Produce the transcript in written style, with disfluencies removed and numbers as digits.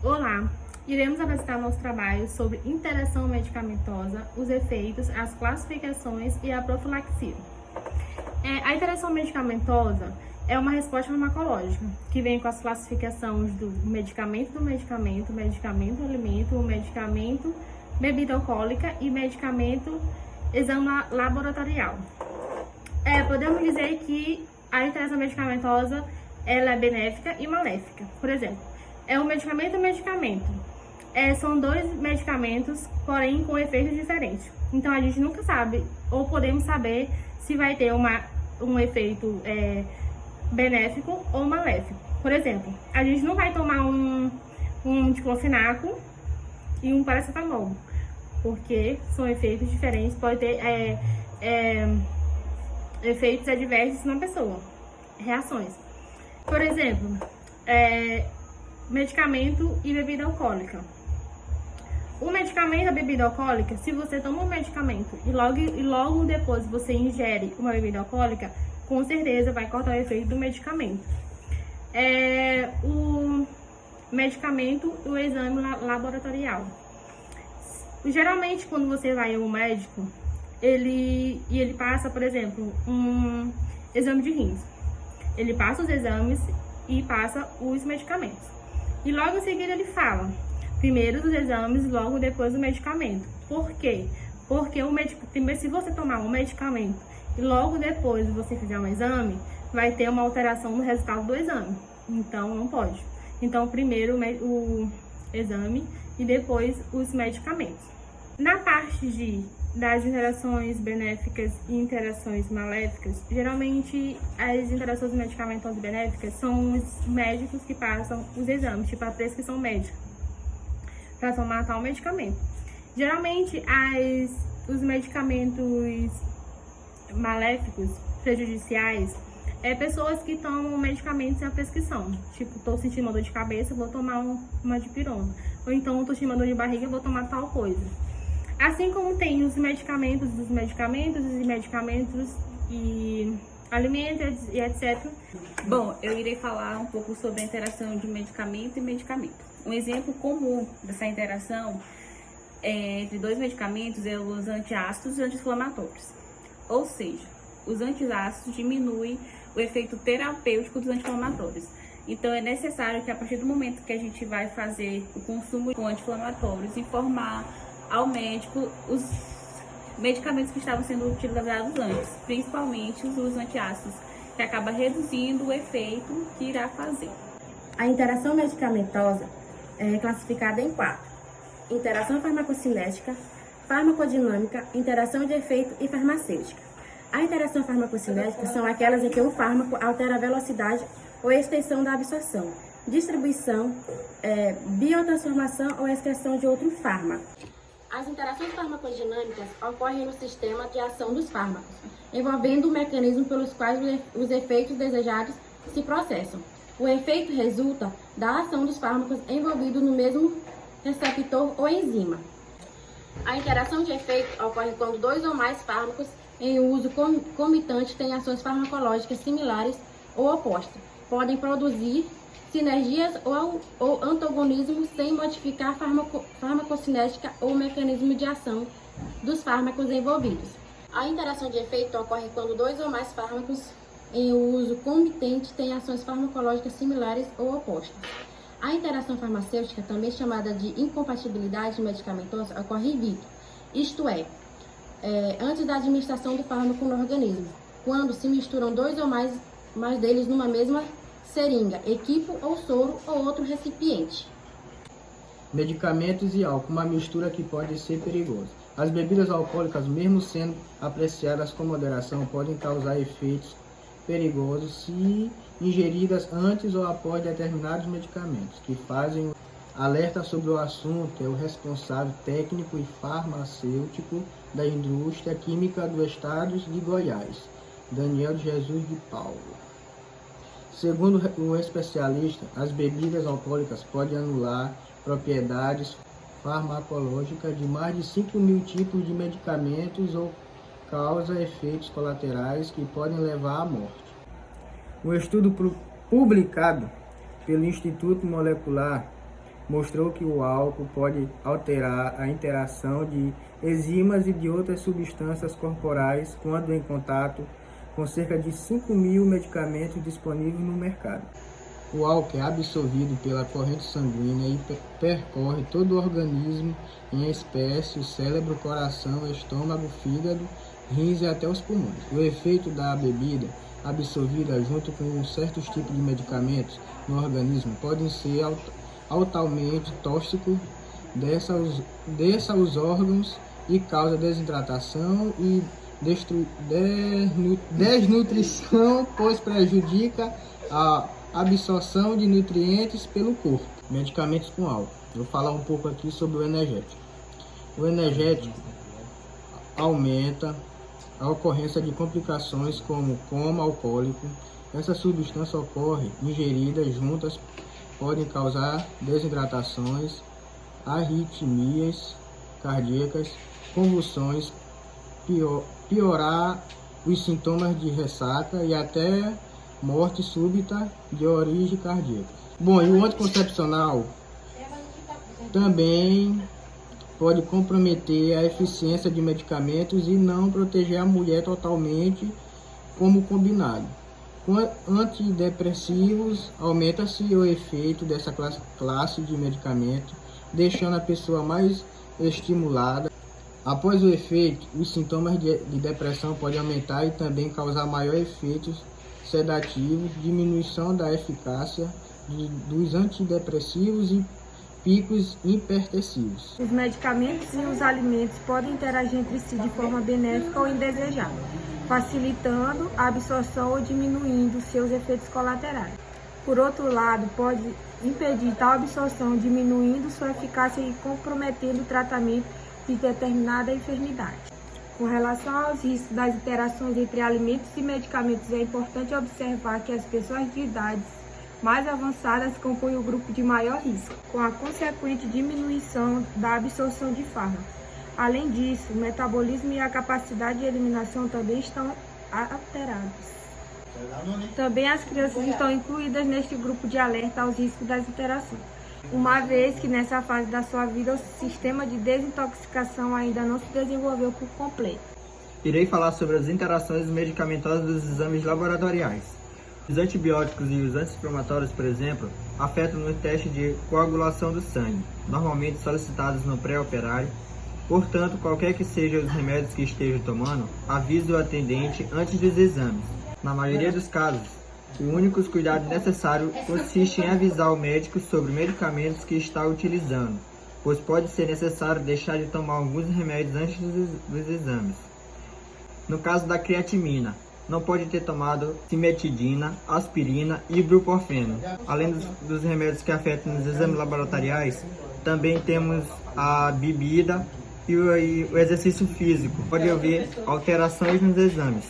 Olá, iremos apresentar nosso trabalho sobre interação medicamentosa, os efeitos, as classificações e a profilaxia. A interação medicamentosa é uma resposta farmacológica, que vem com as classificações do medicamento, medicamento alimento, medicamento, bebida alcoólica e medicamento exame laboratorial. Podemos dizer que a interação medicamentosa ela é benéfica e maléfica. Por exemplo, o medicamento. São dois medicamentos, porém com efeitos diferentes. Então a gente nunca sabe, ou podemos saber, se vai ter um efeito benéfico ou maléfico. Por exemplo, a gente não vai tomar um diclofenaco e um paracetamol, porque são efeitos diferentes, pode ter efeitos adversos na pessoa, reações. Por exemplo, medicamento e bebida alcoólica. O medicamento e a bebida alcoólica, se você toma um medicamento e logo depois você ingere uma bebida alcoólica, com certeza vai cortar o efeito do medicamento. O medicamento e o exame laboratorial. Geralmente, quando você vai ao médico, ele passa, por exemplo, um exame de rins. Ele passa os exames e passa os medicamentos. E logo em seguida ele fala, primeiro os exames, logo depois o medicamento. Por quê? Porque se você tomar um medicamento e logo depois você fizer um exame, vai ter uma alteração no resultado do exame. Então não pode. Então primeiro o exame e depois os medicamentos. Na parte das interações benéficas e interações maléficas, geralmente as interações medicamentosas benéficas são os médicos que passam os exames, tipo a prescrição médica, para tomar tal medicamento. Geralmente os medicamentos maléficos, prejudiciais, pessoas que tomam medicamentos sem a prescrição. Tipo, estou sentindo uma dor de cabeça, vou tomar uma dipirona. Ou então, estou sentindo uma dor de barriga, vou tomar tal coisa. Assim como tem os medicamentos dos medicamentos e alimentos e etc. Bom, eu irei falar um pouco sobre a interação de medicamento e medicamento. Um exemplo comum dessa interação entre dois medicamentos é os antiácidos e anti-inflamatórios. Ou seja, os antiácidos diminuem o efeito terapêutico dos anti-inflamatórios. Então, é necessário que a partir do momento que a gente vai fazer o consumo de anti-inflamatórios, informar ao médico os medicamentos que estavam sendo utilizados antes, principalmente os antiácidos, que acaba reduzindo o efeito que irá fazer. A interação medicamentosa é classificada em 4: interação farmacocinética, farmacodinâmica, interação de efeito e farmacêutica. A interação farmacocinética são aquelas em que o fármaco altera a velocidade ou extensão da absorção, distribuição, biotransformação ou excreção de outro fármaco. As interações farmacodinâmicas ocorrem no sistema de ação dos fármacos, envolvendo o mecanismo pelos quais os efeitos desejados se processam. O efeito resulta da ação dos fármacos envolvidos no mesmo receptor ou enzima. A interação de efeito ocorre quando dois ou mais fármacos em uso comitante têm ações farmacológicas similares ou opostas. Podem produzir sinergias ou antagonismos sem modificar farmacocinética ou mecanismo de ação dos fármacos envolvidos. A interação de efeito ocorre quando dois ou mais fármacos em uso comitente têm ações farmacológicas similares ou opostas. A interação farmacêutica, também chamada de incompatibilidade medicamentosa, ocorre in vitro, isto é, antes da administração do fármaco no organismo, quando se misturam dois ou mais deles numa mesma seringa, equipo ou soro ou outro recipiente. Medicamentos e álcool, uma mistura que pode ser perigosa. As bebidas alcoólicas, mesmo sendo apreciadas com moderação, podem causar efeitos perigosos se ingeridas antes ou após determinados medicamentos. Que fazem alerta sobre o assunto é o responsável técnico e farmacêutico da indústria química do estado de Goiás, Daniel Jesus de Paulo. Segundo o especialista, as bebidas alcoólicas podem anular propriedades farmacológicas de mais de 5.000 tipos de medicamentos ou causa efeitos colaterais que podem levar à morte. Um estudo publicado pelo Instituto Molecular mostrou que o álcool pode alterar a interação de enzimas e de outras substâncias corporais quando em contato com cerca de 5.000 medicamentos disponíveis no mercado. O álcool é absorvido pela corrente sanguínea e percorre todo o organismo, em espécie o cérebro, coração, estômago, fígado, rins e até os pulmões. O efeito da bebida absorvida junto com certos tipos de medicamentos no organismo podem ser altamente tóxicos, desça os órgãos e causa desidratação e desnutrição, pois prejudica a absorção de nutrientes pelo corpo. Medicamentos com álcool. Vou falar um pouco aqui sobre o energético. O energético aumenta a ocorrência de complicações como coma alcoólico. Essa substância ocorre ingeridas juntas, podem causar desidratações, arritmias cardíacas, convulsões, piorar os sintomas de ressaca e até morte súbita de origem cardíaca. Bom, e o anticoncepcional também pode comprometer a eficiência de medicamentos e não proteger a mulher totalmente como combinado. Com antidepressivos, aumenta-se o efeito dessa classe de medicamento, deixando a pessoa mais estimulada. Após o efeito, os sintomas de depressão podem aumentar e também causar maior efeitos sedativos, diminuição da eficácia dos antidepressivos e picos hipertensivos. Os medicamentos e os alimentos podem interagir entre si de forma benéfica ou indesejada, facilitando a absorção ou diminuindo seus efeitos colaterais. Por outro lado, pode impedir tal absorção, diminuindo sua eficácia e comprometendo o tratamento de determinada enfermidade. Com relação aos riscos das interações entre alimentos e medicamentos, é importante observar que as pessoas de idades mais avançadas compõem o grupo de maior risco, com a consequente diminuição da absorção de fármacos. Além disso, o metabolismo e a capacidade de eliminação também estão alterados. Também as crianças estão incluídas neste grupo de alerta aos riscos das interações, uma vez que nessa fase da sua vida o sistema de desintoxicação ainda não se desenvolveu por completo. Irei falar sobre as interações medicamentosas dos exames laboratoriais. Os antibióticos e os anti-inflamatórios, por exemplo, afetam no teste de coagulação do sangue, normalmente solicitados no pré-operário. Portanto, qualquer que sejam os remédios que esteja tomando, avise o atendente antes dos exames. Na maioria dos casos, o único cuidado necessário consiste em avisar o médico sobre medicamentos que está utilizando, pois pode ser necessário deixar de tomar alguns remédios antes dos exames. No caso da creatinina, não pode ter tomado cimetidina, aspirina e ibuprofeno. Além dos remédios que afetam os exames laboratoriais, também temos a bebida e o exercício físico. Pode haver alterações nos exames.